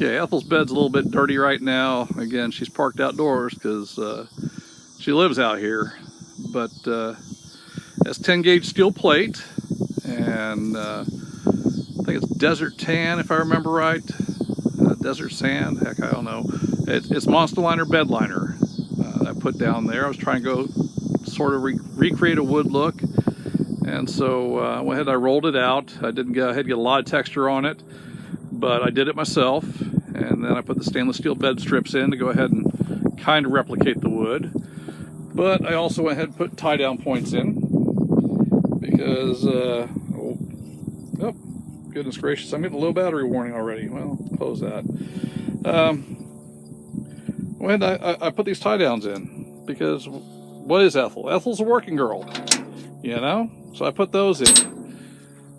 Okay, Ethel's bed's a little bit dirty right now. Again, she's parked outdoors because she lives out here. But has 10 gauge steel plate, and I think it's desert tan if I remember right. Desert sand, heck, I don't know. It's Monster Liner bed liner I put down there. I was trying to go sort of recreate a wood look, and so I went ahead and I rolled it out. I didn't go ahead and get a lot of texture on it, but I did it myself, and then I put the stainless steel bed strips in to go ahead and kind of replicate the wood. But I also went ahead and put tie down points in because oh goodness gracious, I'm getting a low battery warning already. Well, close that. When I put these tie downs in because what is Ethel? Ethel's a working girl, you know. So I put those in.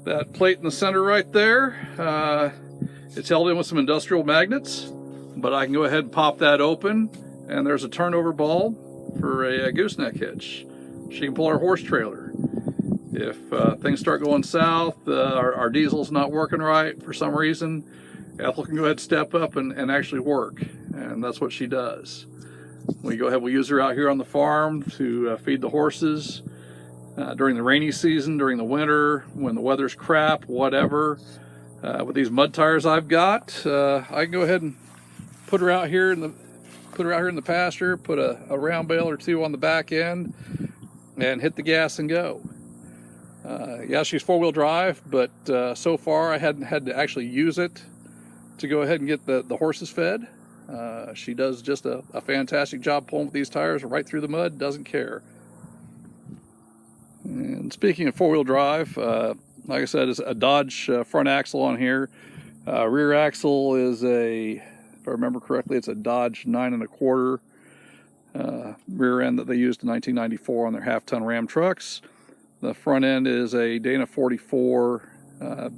That plate in the center right there, it's held in with some industrial magnets, but I can go ahead and pop that open, and there's a turnover ball for a gooseneck hitch. She can pull our horse trailer. If things start going south, our diesel's not working right for some reason, Ethel can go ahead and step up and actually work, and that's what she does. We go ahead, we use her out here on the farm to feed the horses during the rainy season, during the winter, when the weather's crap, whatever. With these mud tires I've got, I can go ahead and put her out here in the pasture, put a round bale or two on the back end, and hit the gas and go. Yeah, she's four-wheel drive, but so far I hadn't had to actually use it to go ahead and get the horses fed. She does just a fantastic job pulling with these tires right through the mud, doesn't care. And speaking of four-wheel drive, like I said, it's a Dodge front axle on here. Rear axle is if I remember correctly, it's a Dodge 9 1/4 rear end that they used in 1994 on their half-ton Ram trucks. The front end is a Dana 44,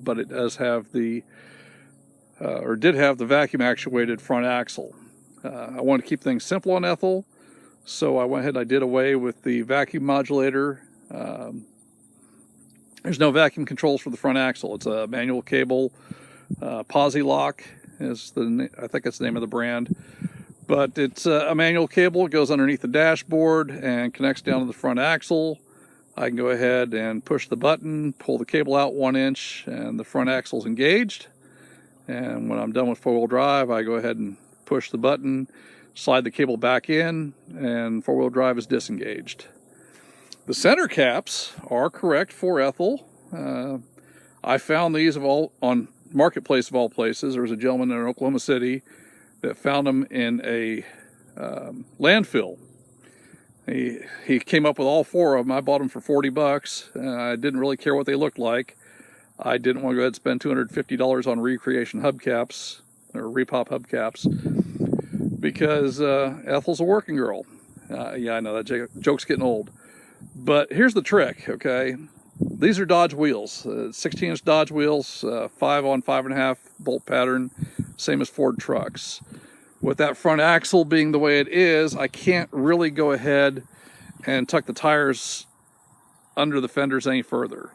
but it does have did have the vacuum actuated front axle. I wanted to keep things simple on Ethel, so I went ahead and I did away with the vacuum modulator. There's no vacuum controls for the front axle. It's a manual cable. Posi Lock is I think that's the name of the brand. But it's a manual cable. It goes underneath the dashboard and connects down to the front axle. I can go ahead and push the button, pull the cable out 1 inch, and the front axle's engaged. And when I'm done with four-wheel drive, I go ahead and push the button, slide the cable back in, and four-wheel drive is disengaged. The center caps are correct for Ethel. I found these on Marketplace of all places. There was a gentleman in Oklahoma City that found them in a landfill. He came up with all four of them. I bought them for $40. I didn't really care what they looked like. I didn't want to go ahead and spend $250 on recreation hubcaps or repop hubcaps because Ethel's a working girl. Yeah, I know that joke's getting old. But here's the trick, okay? These are Dodge wheels, 16-inch Dodge wheels, 5 on 5.5 bolt pattern, same as Ford trucks. With that front axle being the way it is, I can't really go ahead and tuck the tires under the fenders any further.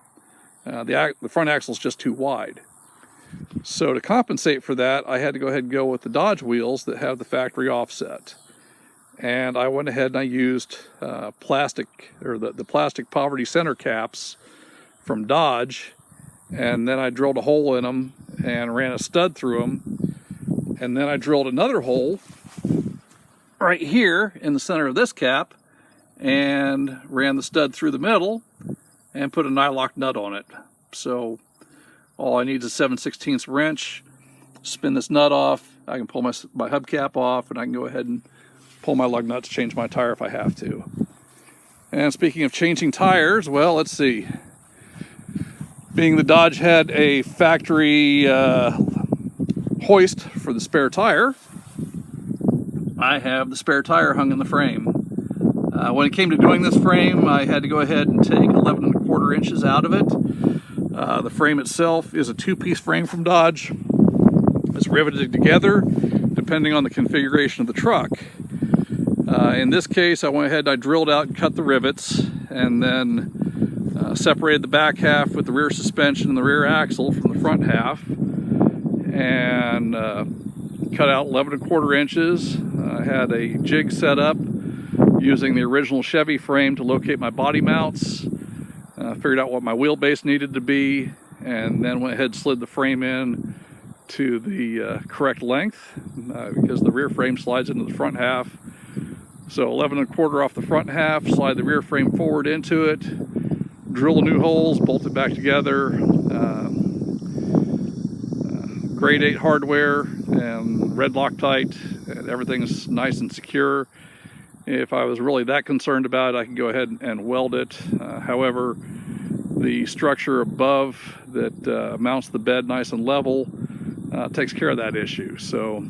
The front axle is just too wide. So to compensate for that, I had to go ahead and go with the Dodge wheels that have the factory offset. And I went ahead and I used the plastic poverty center caps from Dodge, and then I drilled a hole in them and ran a stud through them, and then I drilled another hole right here in the center of this cap and ran the stud through the middle and put a nylock nut on it. So all I need is a 7/16 wrench, spin this nut off, I can pull my hubcap off, and I can go ahead and pull my lug nuts, change my tire if I have to. And speaking of changing tires, well, let's see. Being the Dodge had a factory hoist for the spare tire, I have the spare tire hung in the frame. When it came to doing this frame, I had to go ahead and take 11 1/4 inches out of it. The frame itself is a two-piece frame from Dodge. It's riveted together depending on the configuration of the truck. In this case, I went ahead and I drilled out and cut the rivets, and then separated the back half with the rear suspension and the rear axle from the front half, and cut out 11 1/4 inches. I had a jig set up using the original Chevy frame to locate my body mounts. Figured out what my wheelbase needed to be, and then went ahead and slid the frame in to the correct length because the rear frame slides into the front half. So 11 1/4 off the front half, slide the rear frame forward into it, drill new holes, bolt it back together. Grade 8 hardware and red Loctite, and everything's nice and secure. If I was really that concerned about it, I could go ahead and weld it. However, the structure above that mounts the bed nice and level takes care of that issue. So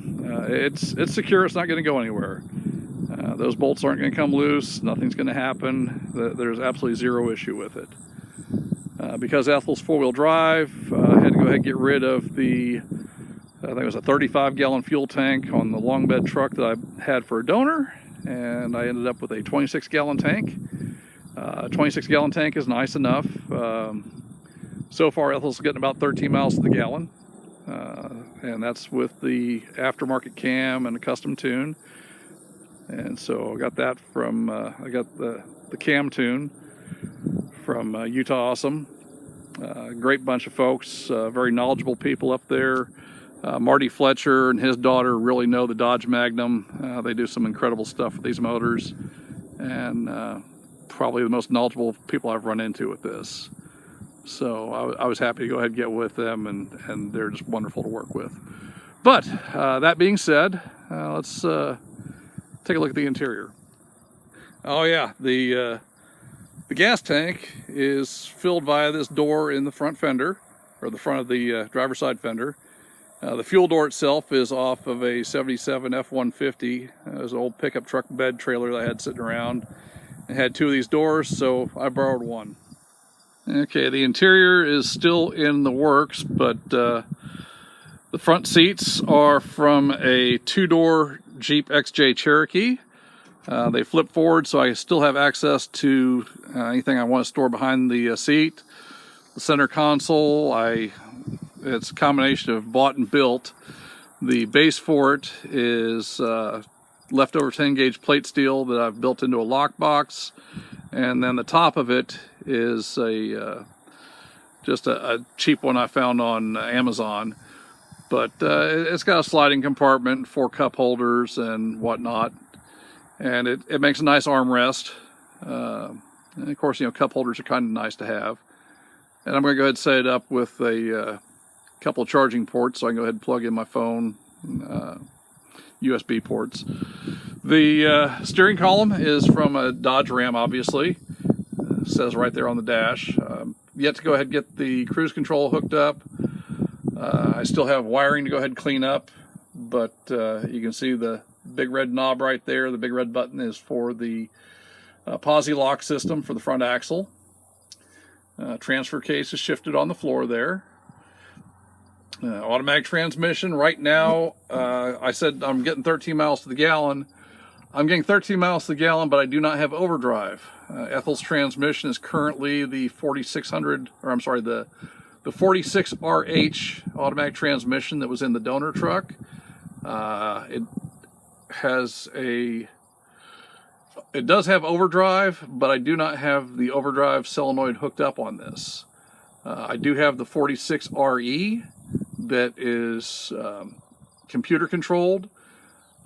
it's secure, it's not going to go anywhere. Those bolts aren't going to come loose, nothing's going to happen. There's absolutely zero issue with it. Because Ethyl's 4-wheel drive, I had to go ahead and get rid of the, I think it was a 35-gallon fuel tank on the long bed truck that I had for a donor, and I ended up with a 26-gallon tank. A 26-gallon tank is nice enough. So far, Ethyl's getting about 13 miles to the gallon, and that's with the aftermarket cam and a custom tune. And so I got that from, I got the cam tune from Utah Awesome. Great bunch of folks, very knowledgeable people up there. Marty Fletcher and his daughter really know the Dodge Magnum. They do some incredible stuff with these motors, and probably the most knowledgeable people I've run into with this. So I was happy to go ahead and get with them, and they're just wonderful to work with. But that being said, let's take a look at the interior. Oh yeah, the gas tank is filled via this door in the front fender, or the front of the driver's side fender. The fuel door itself is off of a 77 F-150. It was an old pickup truck bed trailer that I had sitting around. It had 2 of these doors, so I borrowed one. Okay, the interior is still in the works, but the front seats are from a 2-door Jeep XJ Cherokee. They flip forward, so I still have access to anything I want to store behind the seat. The center console, it's a combination of bought and built. The base for it is leftover 10-gauge plate steel that I've built into a lockbox, and then the top of it is just a cheap one I found on Amazon. But it's got a sliding compartment, 4 cup holders and whatnot, and it makes a nice armrest. And of course, cup holders are kind of nice to have. And I'm going to go ahead and set it up with a couple of charging ports, so I can go ahead and plug in my phone, USB ports. The steering column is from a Dodge Ram, obviously. It says right there on the dash. Yet to go ahead and get the cruise control hooked up. I still have wiring to go ahead and clean up, but you can see the big red knob right there. The big red button is for the posi lock system for the front axle. Transfer case is shifted on the floor there. Automatic transmission. Right now, I said I'm getting 13 miles to the gallon. I'm getting 13 miles to the gallon, but I do not have overdrive. Ethyl's transmission is currently the 4600, or I'm sorry, the 46RH automatic transmission that was in the donor truck. It does have overdrive, but I do not have the overdrive solenoid hooked up on this. I do have the 46RE that is computer controlled.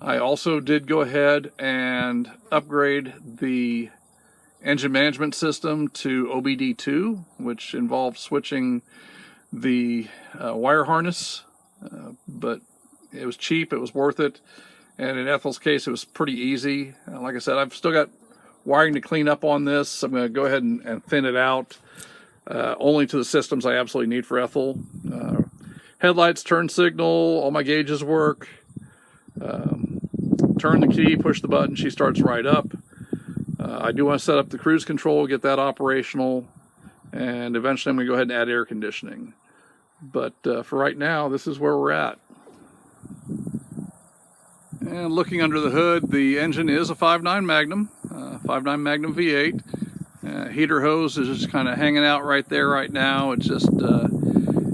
I also did go ahead and upgrade the engine management system to OBD2, which involves switching the wire harness, but it was cheap, it was worth it, and in Ethyl's case it was pretty easy. Like I said, I've still got wiring to clean up on this. I'm going to go ahead and thin it out only to the systems I absolutely need for Ethyl. Headlights, turn signal, all my gauges work. Turn the key, push the button, she starts right up. I do want to set up the cruise control, get that operational, and eventually I'm going to go ahead and add air conditioning. But for right now, this is where we're at. And looking under the hood, the engine is a 5.9 Magnum, 5.9 Magnum V8. Heater hose is just kind of hanging out right there right now. It's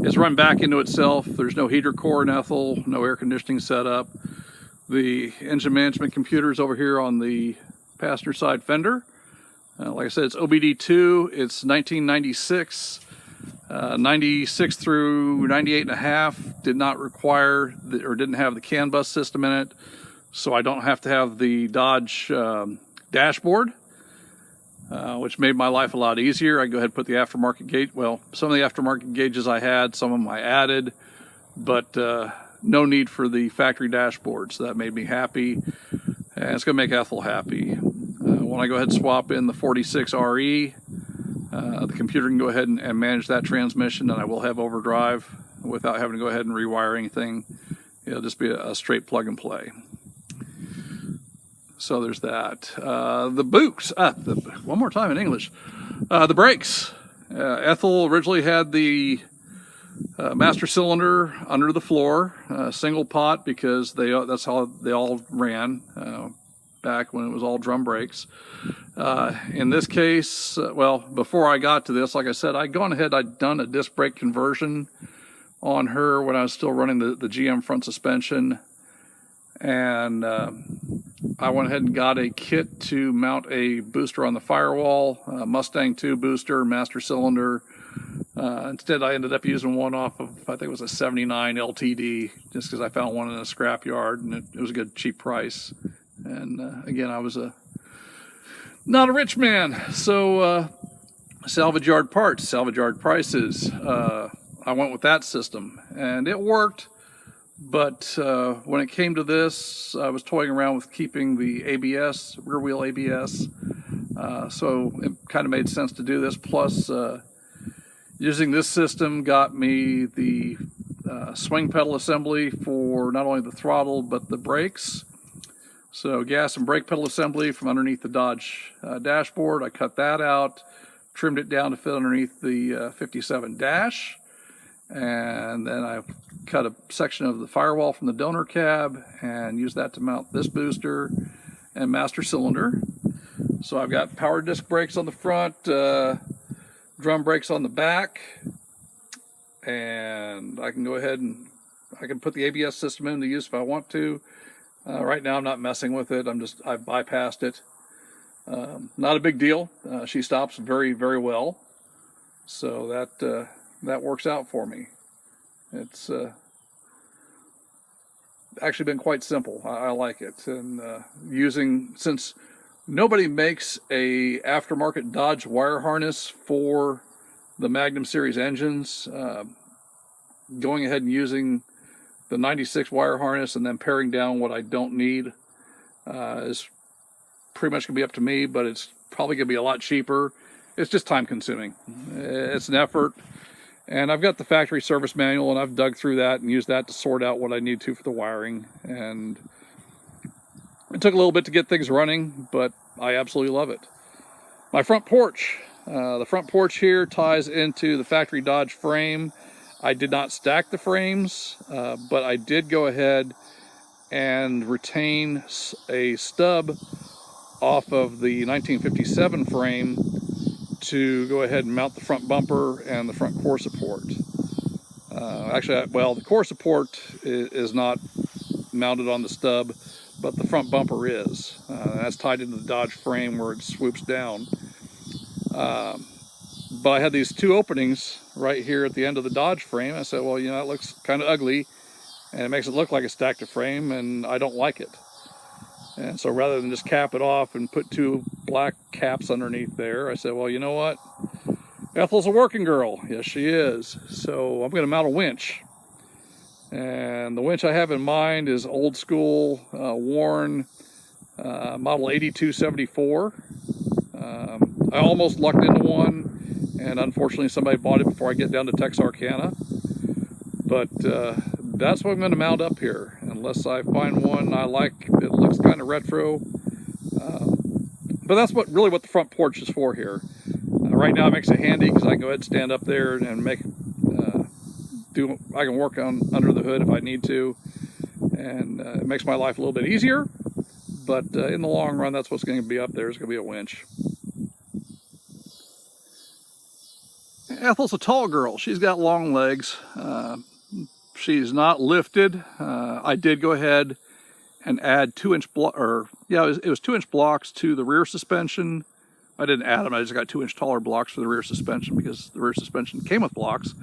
It's run back into itself. There's no heater core in Ethyl, no air conditioning setup. The engine management computer is over here on the passenger side fender. Like I said, it's OBD2. It's 1996. 96 through 98 and a half did not require or didn't have the CAN bus system in it, so I don't have to have the Dodge dashboard, which made my life a lot easier. I go ahead and put the aftermarket gauge. Well, some of the aftermarket gauges I had, some of them I added, but no need for the factory dashboard, so that made me happy, and it's going to make Ethyl happy. When I go ahead and swap in the 46 RE, the computer can go ahead and manage that transmission, and I will have overdrive without having to go ahead and rewire anything. It'll just be a straight plug and play. So there's that. The boots, one more time in English. The brakes. Ethyl originally had the master cylinder under the floor, single pot, because that's how they all ran back when it was all drum brakes. In this case, well, before I got to this, like I said, I'd done a disc brake conversion on her when I was still running the GM front suspension, and I went ahead and got a kit to mount a booster on the firewall, Mustang 2 booster, master cylinder. Instead, I ended up using one off of, I think it was a 79 LTD, just because I found one in a scrap yard, and it was a good, cheap price. And again, I was not a rich man, so salvage yard parts, salvage yard prices. I went with that system, and it worked. But when it came to this, I was toying around with keeping the ABS, rear wheel ABS. So it kind of made sense to do this. Plus, using this system got me the swing pedal assembly for not only the throttle, but the brakes. So gas and brake pedal assembly from underneath the Dodge dashboard. I cut that out, trimmed it down to fit underneath the 57 dash. And then I cut a section of the firewall from the donor cab and used that to mount this booster and master cylinder. So I've got power disc brakes on the front, drum brakes on the back, and I can go ahead and I can put the ABS system into use if I want to. Right now I'm not messing with it. I've bypassed it. Not a big deal. She stops very, very well. So that works out for me. It's actually been quite simple. I like it. And since nobody makes a aftermarket Dodge wire harness for the Magnum series engines, going ahead and using the 96 wire harness and then paring down what I don't need is pretty much going to be up to me, but it's probably going to be a lot cheaper. It's just time consuming. It's an effort. And I've got the factory service manual, and I've dug through that and used that to sort out what I need to for the wiring. And it took a little bit to get things running, but I absolutely love it. My front porch. The front porch here ties into the factory Dodge frame. I did not stack the frames, but I did go ahead and retain a stub off of the 1957 frame to go ahead and mount the front bumper and the front core support. The core support is not mounted on the stub, but the front bumper is. That's tied into the Dodge frame where it swoops down. But I had these two openings right here at the end of the Dodge frame. I said, well, that looks kind of ugly, and it makes it look like a stacked frame, and I don't like it. And so rather than just cap it off and put two black caps underneath there, I said, well, you know what? Ethyl's a working girl. Yes, she is. So I'm going to mount a winch. And the winch I have in mind is old school, worn, model 8274. I almost lucked into one, and unfortunately somebody bought it before I get down to Texarkana. But that's what I'm going to mount up here, unless I find one I like. It looks kind of retro. But that's really what the front porch is for here. Right now it makes it handy because I can go ahead and stand up there and I can work under the hood if I need to. And it makes my life a little bit easier. But in the long run, that's what's going to be up there. It's going to be a winch. Ethel's a tall girl. She's got long legs. She's not lifted. I did go ahead and add 2-inch it was 2-inch blocks to the rear suspension. I didn't add them. I just got 2-inch taller blocks for the rear suspension because the rear suspension came with blocks.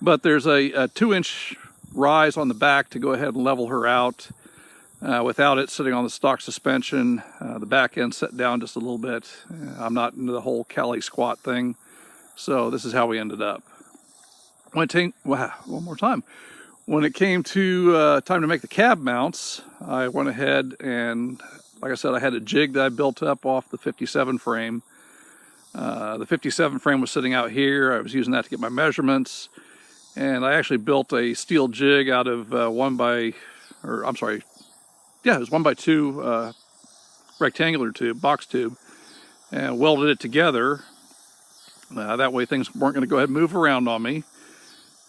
But there's a 2-inch rise on the back to go ahead and level her out without it sitting on the stock suspension. The back end set down just a little bit. I'm not into the whole Cali squat thing, so this is how we ended up. One more time. When it came to time to make the cab mounts, I went ahead and, like I said, I had a jig that I built up off the 57 frame. The 57 frame was sitting out here. I was using that to get my measurements. And I actually built a steel jig out of it was 1x2 rectangular tube, box tube, and welded it together. That way things weren't going to go ahead and move around on me.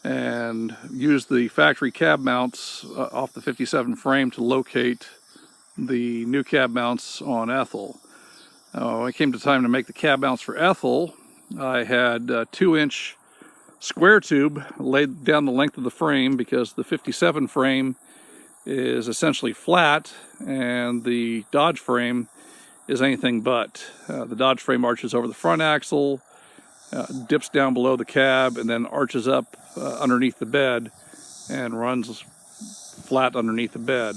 And used the factory cab mounts off the 57 frame to locate the new cab mounts on Ethyl. When it came to time to make the cab mounts for Ethyl, I had a 2-inch square tube laid down the length of the frame because the 57 frame is essentially flat and the Dodge frame is anything but. The Dodge frame arches over the front axle, dips down below the cab, and then arches up underneath the bed and runs flat underneath the bed.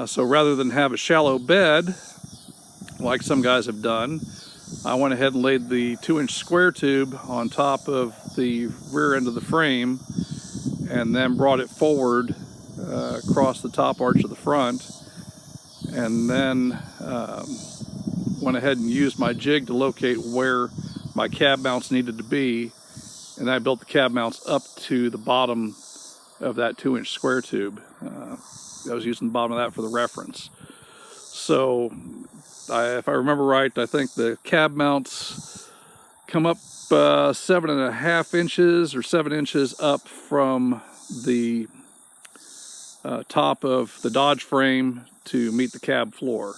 So rather than have a shallow bed like some guys have done, I went ahead and laid the 2-inch square tube on top of the rear end of the frame and then brought it forward across the top arch of the front, and then went ahead and used my jig to locate where my cab mounts needed to be, and I built the cab mounts up to the bottom of that 2-inch square tube. I was using the bottom of that for the reference. So if I remember right, I think the cab mounts come up 7.5 inches or 7 inches up from the top of the Dodge frame to meet the cab floor.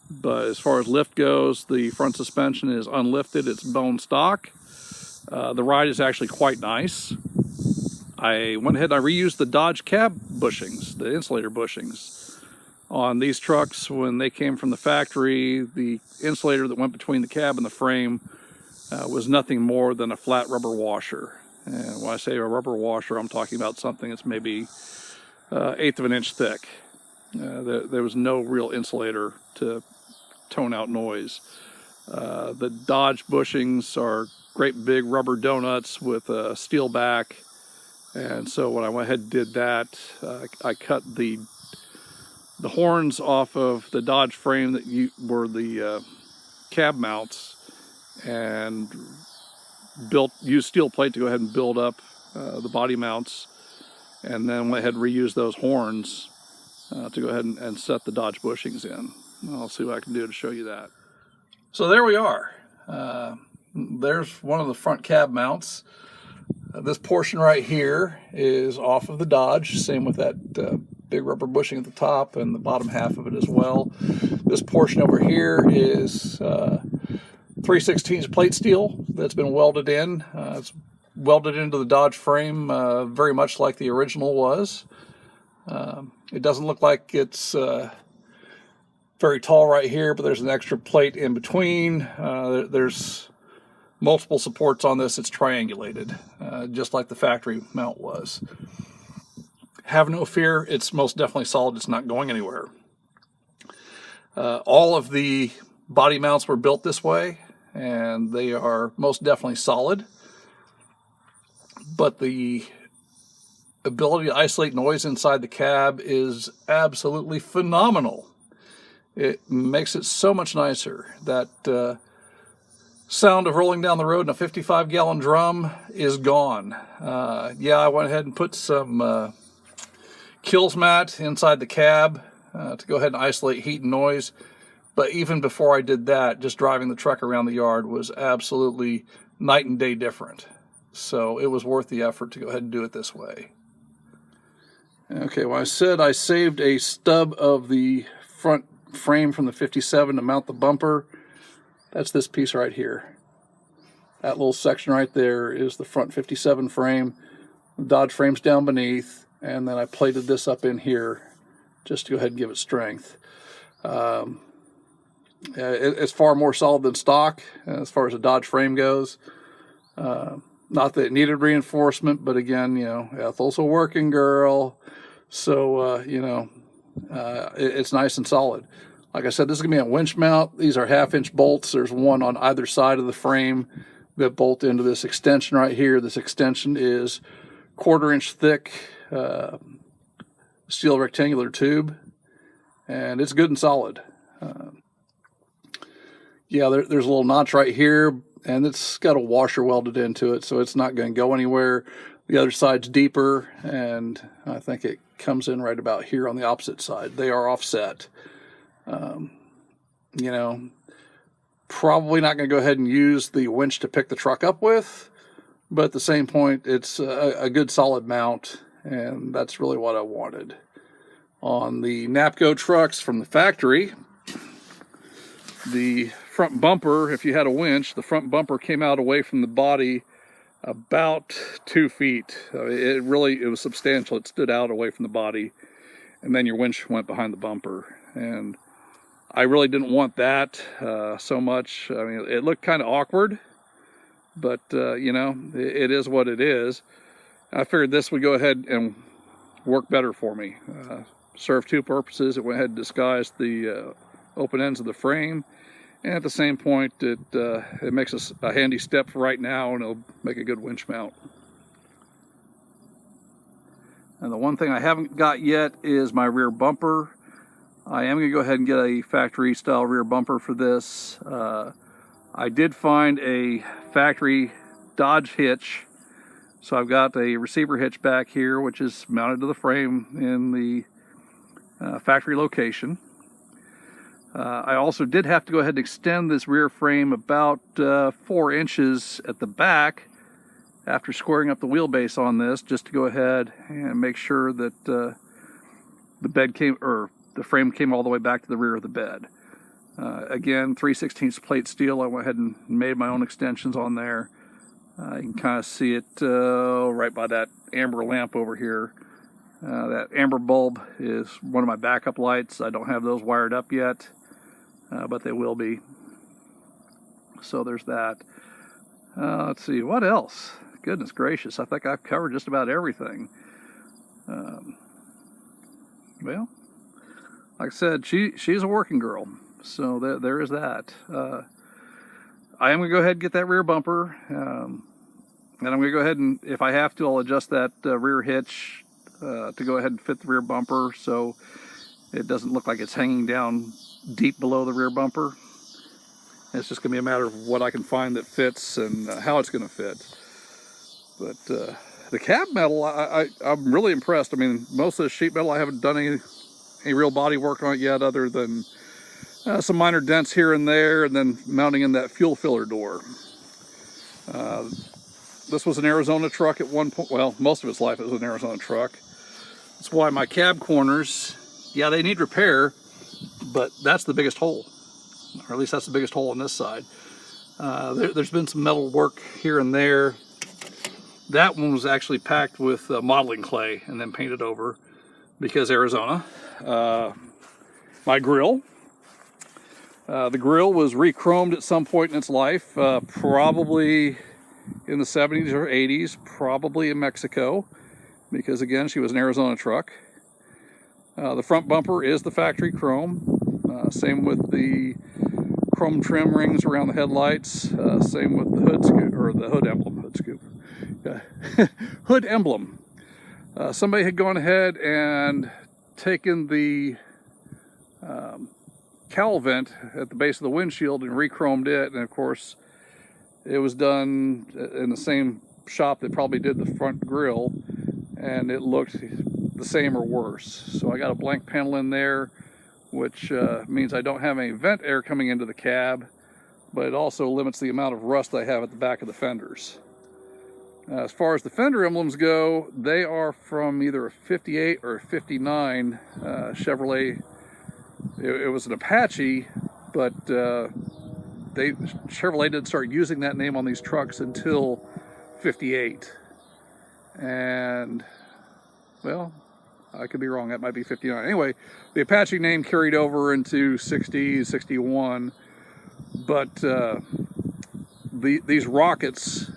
But as far as lift goes, the front suspension is unlifted. It's bone stock. The ride is actually quite nice. I went ahead and I reused the Dodge cab bushings, the insulator bushings. On these trucks, when they came from the factory, the insulator that went between the cab and the frame was nothing more than a flat rubber washer. And when I say a rubber washer, I'm talking about something that's maybe 1/8 of an inch thick. There was no real insulator to tone out noise. The Dodge bushings are great big rubber donuts with a steel back, and so when I went ahead and did that, I cut the horns off of the Dodge frame that were the cab mounts and used steel plate to go ahead and build up the body mounts, and then went ahead and reuse those horns to go ahead and set the Dodge bushings in. I'll see what I can do to show you that. So there we are. There's one of the front cab mounts. This portion right here is off of the Dodge, same with that big rubber bushing at the top and the bottom half of it as well. This portion over here is 3/16 plate steel that's been welded in. It's welded into the Dodge frame very much like the original was. It doesn't look like it's very tall right here, but there's an extra plate in between. There's multiple supports on this. It's triangulated, just like the factory mount was. Have no fear, it's most definitely solid. It's not going anywhere. All of the body mounts were built this way, and they are most definitely solid. But the ability to isolate noise inside the cab is absolutely phenomenal. It makes it so much nicer. That sound of rolling down the road in a 55-gallon drum is gone. Yeah, I went ahead and put some kills mat inside the cab to go ahead and isolate heat and noise. But even before I did that, just driving the truck around the yard was absolutely night and day different. So it was worth the effort to go ahead and do it this way. Okay, well, I said I saved a stub of the front frame from the 57 to mount the bumper. That's this piece right here. That little section right there is the front 57 frame. The Dodge frame's down beneath, and then I plated this up in here just to go ahead and give it strength. It's far more solid than stock as far as the Dodge frame goes. Not that it needed reinforcement, but again, you know, Ethyl's a working girl, so it's nice and solid. Like I said, this is gonna be a winch mount. These are 1/2-inch bolts. There's one on either side of the frame that bolt into this extension right here. This extension is 1/4-inch thick steel rectangular tube, and it's good and solid. There's a little notch right here, and it's got a washer welded into it, so it's not going to go anywhere. The other side's deeper, and I think it comes in right about here on the opposite side. They are offset. Probably not going to go ahead and use the winch to pick the truck up with, but at the same point, it's a good solid mount, and that's really what I wanted. On the Napco trucks from the factory, the front bumper, if you had a winch, the front bumper came out away from the body about 2 feet. It was substantial. It stood out away from the body, and then your winch went behind the bumper. And I really didn't want that so much. I mean, it looked kind of awkward, but it is what it is. I figured this would go ahead and work better for me. Served two purposes. It went ahead and disguised the open ends of the frame, and at the same point, it makes us a handy step for right now, and it'll make a good winch mount. And the one thing I haven't got yet is my rear bumper. I am going to go ahead and get a factory style rear bumper for this. I did find a factory Dodge hitch, so I've got a receiver hitch back here, which is mounted to the frame in the factory location. I also did have to go ahead and extend this rear frame about 4 inches at the back after squaring up the wheelbase on this, just to go ahead and make sure that the frame came all the way back to the rear of the bed. Again, 3/16 plate steel. I went ahead and made my own extensions on there. You can kind of see it right by that amber lamp over here. That amber bulb is one of my backup lights. I don't have those wired up yet, but they will be. So there's that. Let's see, what else? Goodness gracious, I think I've covered just about everything. Well, like I said, she's a working girl, so there is that. I am going to go ahead and get that rear bumper, and I'm going to go ahead and, if I have to, I'll adjust that rear hitch to go ahead and fit the rear bumper so it doesn't look like it's hanging down deep below the rear bumper. It's just going to be a matter of what I can find that fits and how it's going to fit. But the cab metal, I'm really impressed. I mean, most of the sheet metal, I haven't done any real body work on it yet, other than some minor dents here and there, and then mounting in that fuel filler door. This was an Arizona truck at one point. Well, most of its life it was an Arizona truck. That's why my cab corners, yeah, they need repair, but that's the biggest hole. Or at least that's the biggest hole on this side. There's been some metal work here and there. That one was actually packed with modeling clay and then painted over because Arizona. My grill. The grill was re-chromed at some point in its life, probably in the 70s or 80s, probably in Mexico, because again, she was an Arizona truck. The front bumper is the factory chrome. Same with the chrome trim rings around the headlights. Same with the hood scoop, or the hood emblem. Hood scoop. Hood emblem. Somebody had gone ahead and taken the cowl vent at the base of the windshield and re-chromed it, and of course it was done in the same shop that probably did the front grille, and it looked the same or worse. So I got a blank panel in there, which means I don't have any vent air coming into the cab, but it also limits the amount of rust I have at the back of the fenders. As far as the fender emblems go, they are from either a 58 or a 59 Chevrolet. It was an Apache, but Chevrolet didn't start using that name on these trucks until 58. And, well, I could be wrong, that might be 59. Anyway, the Apache name carried over into 60, 61, but these rockets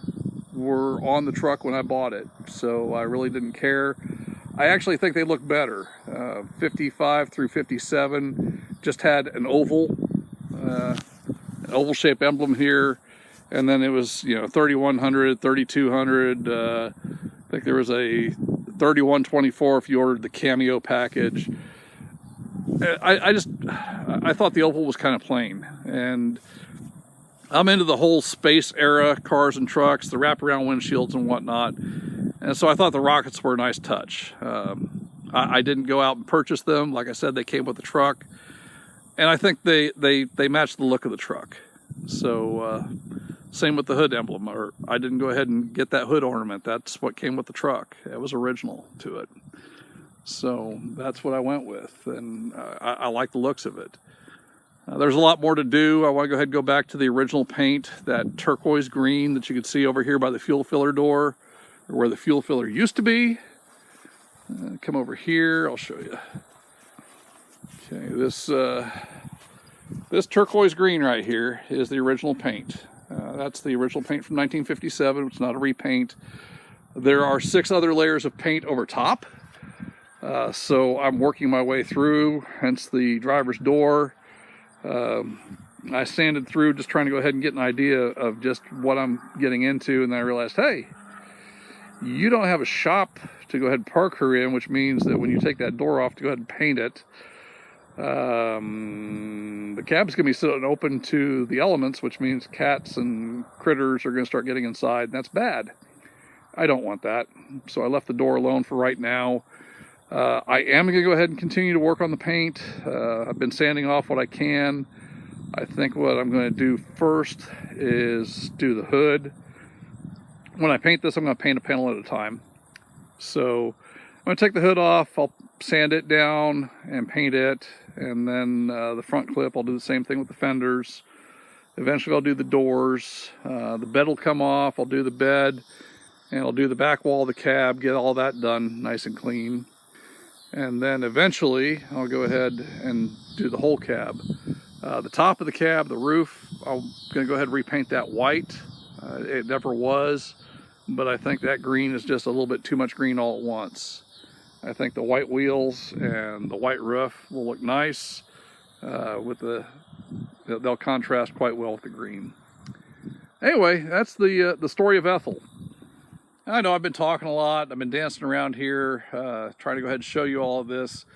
were on the truck when I bought it, so I really didn't care. I actually think they look better. 55 through 57 just had an oval-shaped emblem here, and then it was, 3100, 3200. I think there was a 3124 if you ordered the Cameo package. I thought the oval was kind of plain, and I'm into the whole space era cars and trucks, the wraparound windshields and whatnot, and so I thought the rockets were a nice touch. I didn't go out and purchase them. Like I said, they came with the truck, and I think they matched the look of the truck. So same with the hood emblem, or I didn't go ahead and get that hood ornament. That's what came with the truck. It was original to it. So that's what I went with, and I like the looks of it. There's a lot more to do. I want to go ahead and go back to the original paint, that turquoise green that you can see over here by the fuel filler door, or where the fuel filler used to be. Come over here, I'll show you. Okay, this turquoise green right here is the original paint. That's the original paint from 1957. It's not a repaint. There are 6 other layers of paint over top. So I'm working my way through, hence the driver's door. I sanded through just trying to go ahead and get an idea of just what I'm getting into, and then I realized, hey, you don't have a shop to go ahead and park her in, which means that when you take that door off to go ahead and paint it, the cab's going to be sitting open to the elements, which means cats and critters are going to start getting inside, and that's bad. I don't want that, so I left the door alone for right now. I am going to go ahead and continue to work on the paint. I've been sanding off what I can. I think what I'm going to do first is do the hood. When I paint this, I'm going to paint a panel at a time. So I'm going to take the hood off, I'll sand it down and paint it, and then the front clip, I'll do the same thing with the fenders. Eventually I'll do the doors. The bed will come off, I'll do the bed, and I'll do the back wall of the cab, get all that done nice and clean. And then eventually I'll go ahead and do the whole cab. The top of the cab, the roof, I'm going to go ahead and repaint that white. It never was, but I think that green is just a little bit too much green all at once. I think the white wheels and the white roof will look nice they'll contrast quite well with the green. Anyway, that's the story of Ethyl. I know I've been talking a lot. I've been dancing around here, trying to go ahead and show you all of this.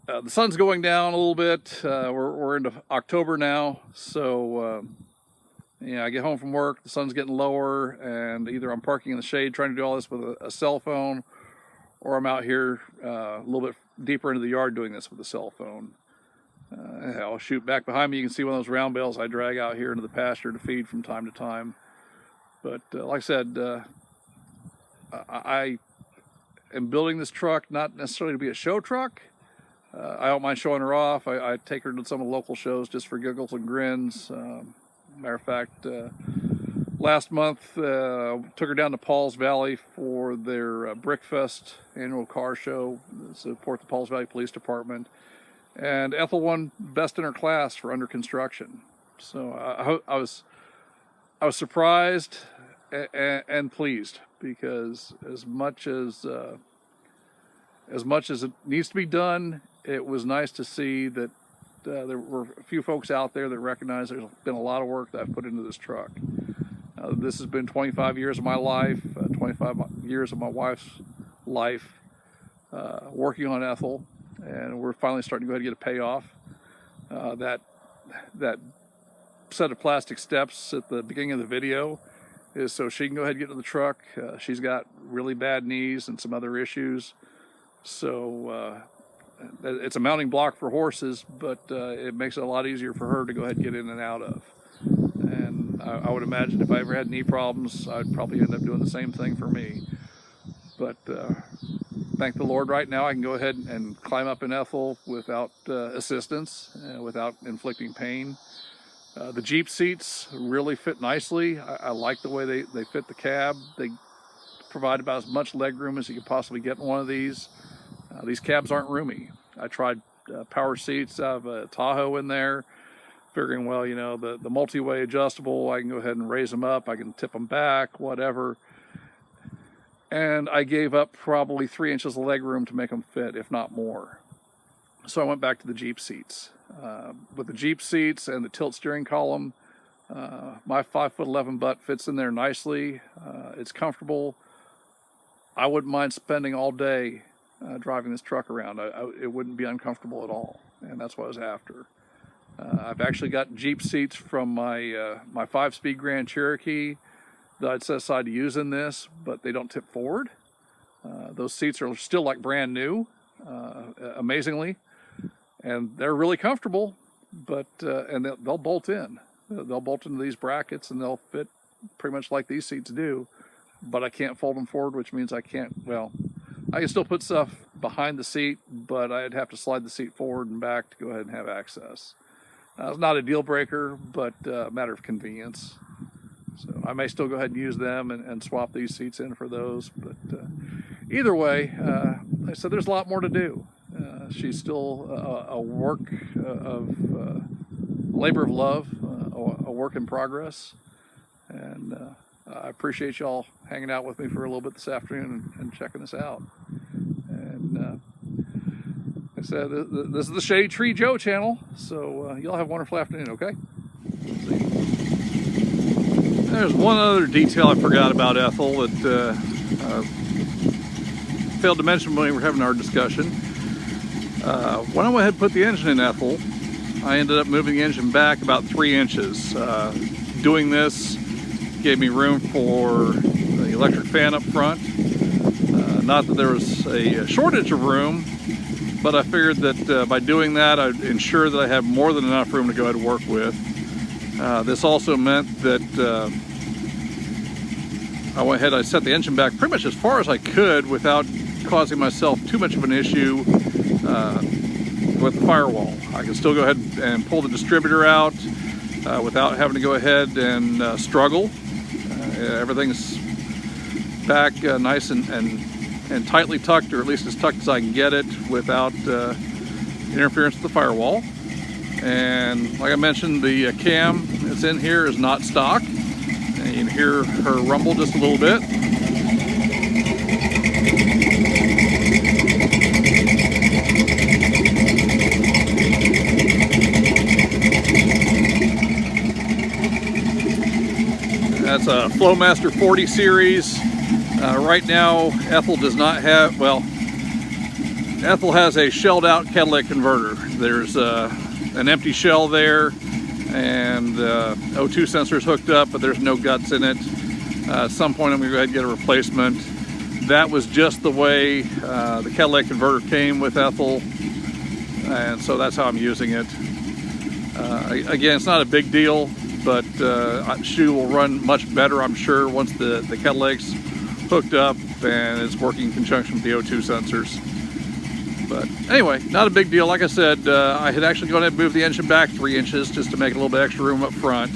The sun's going down a little bit. We're into October now, so I get home from work, the sun's getting lower, and either I'm parking in the shade trying to do all this with a cell phone, or I'm out here a little bit deeper into the yard doing this with a cell phone. I'll shoot back behind me. You can see one of those round bales I drag out here into the pasture to feed from time to time. But like I said, I am building this truck not necessarily to be a show truck. I don't mind showing her off. I take her to some of the local shows just for giggles and grins. Matter of fact, last month took her down to Pauls Valley for their Brickfest annual car show to support the Pauls Valley Police Department. And Ethyl won best in her class for under construction. So I was surprised and pleased, because as much as it needs to be done, it was nice to see that there were a few folks out there that recognize there's been a lot of work that I've put into this truck. This has been 25 years of my life, 25 years of my wife's life working on Ethyl, and we're finally starting to go ahead and get a payoff. That set of plastic steps at the beginning of the video is so she can go ahead and get to the truck. She's got really bad knees and some other issues, so it's a mounting block for horses, but it makes it a lot easier for her to go ahead and get in and out of. And I would imagine if I ever had knee problems, I'd probably end up doing the same thing for me. But thank the Lord, right now I can go ahead and climb up in Ethyl without assistance, without inflicting pain. The Jeep seats really fit nicely. I like the way they fit the cab. They provide about as much leg room as you could possibly get in one of these. These cabs aren't roomy. I tried power seats out of a Tahoe in there, figuring, well, you know, the multi-way adjustable, I can go ahead and raise them up, I can tip them back, whatever. And I gave up probably 3 inches of leg room to make them fit, if not more. So I went back to the Jeep seats. With the Jeep seats and the tilt steering column, my 5'11" butt fits in there nicely. It's comfortable. I wouldn't mind spending all day driving this truck around. It wouldn't be uncomfortable at all, and that's what I was after. I've actually got Jeep seats from my 5-speed Grand Cherokee that I'd set aside to use in this, but they don't tip forward. Those seats are still like brand new, amazingly, and they're really comfortable, but and they'll bolt in. They'll bolt into these brackets and they'll fit pretty much like these seats do, but I can't fold them forward, which means I can't, well, I can still put stuff behind the seat, but I'd have to slide the seat forward and back to go ahead and have access. It's not a deal breaker, but a matter of convenience. So I may still go ahead and use them and swap these seats in for those. But either way, like I said, there's a lot more to do. She's still a work of labor of love, a work in progress. And I appreciate y'all hanging out with me for a little bit this afternoon and checking this out. And like I said, this is the Shady Tree Joe channel, so y'all have a wonderful afternoon, okay? See. There's one other detail I forgot about Ethyl that failed to mention when we were having our discussion. When I went ahead and put the engine in Ethyl, I ended up moving the engine back about 3 inches. Doing this gave me room for the electric fan up front. Not that there was a shortage of room, but I figured that by doing that, I'd ensure that I have more than enough room to go ahead and work with. This also meant that I went ahead and I set the engine back pretty much as far as I could without causing myself too much of an issue with the firewall. I can still go ahead and pull the distributor out without having to go ahead and struggle. Everything's back nice and tightly tucked, or at least as tucked as I can get it without interference with the firewall. And like I mentioned, the cam that's in here is not stock. And you can hear her rumble just a little bit. That's a Flowmaster 40 series. Right now, Ethyl does not have, well, Ethyl has a shelled out catalytic converter. There's an empty shell there, and O2 sensor is hooked up, but there's no guts in it. At some point I'm going to go ahead and get a replacement. That was just the way the catalytic converter came with Ethyl, and so that's how I'm using it. Again, it's not a big deal, but she will run much better, I'm sure, once the catalytic's hooked up and it's working in conjunction with the O2 sensors. But anyway, not a big deal. Like I said, I had actually gone ahead and moved the engine back 3 inches just to make a little bit extra room up front.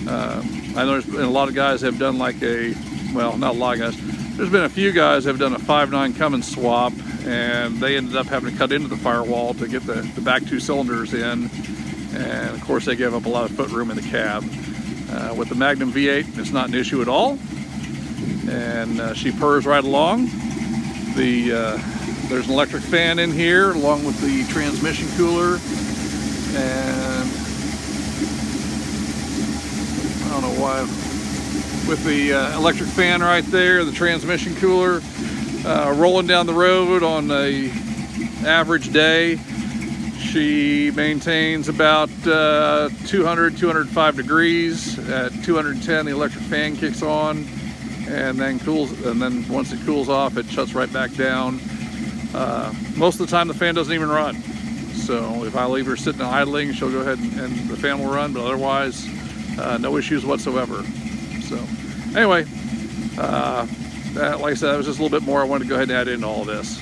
I know there's been a lot of guys have done like well, not a lot of guys. There's been a few guys that have done a 5.9 Cummins swap, and they ended up having to cut into the firewall to get the back 2 cylinders in. And of course, they gave up a lot of foot room in the cab. With the Magnum V8, it's not an issue at all. And she purrs right along. There's an electric fan in here along with the transmission cooler, and I don't know why, with the electric fan right there, the transmission cooler, rolling down the road on a average day, she maintains about 205 degrees. At 210, the electric fan kicks on, and then once it cools off, it shuts right back down. Most of the time the fan doesn't even run, so if I leave her sitting idling, she'll go ahead and the fan will run, but otherwise no issues whatsoever. So anyway, like I said, that was just a little bit more I wanted to go ahead and add into all of this.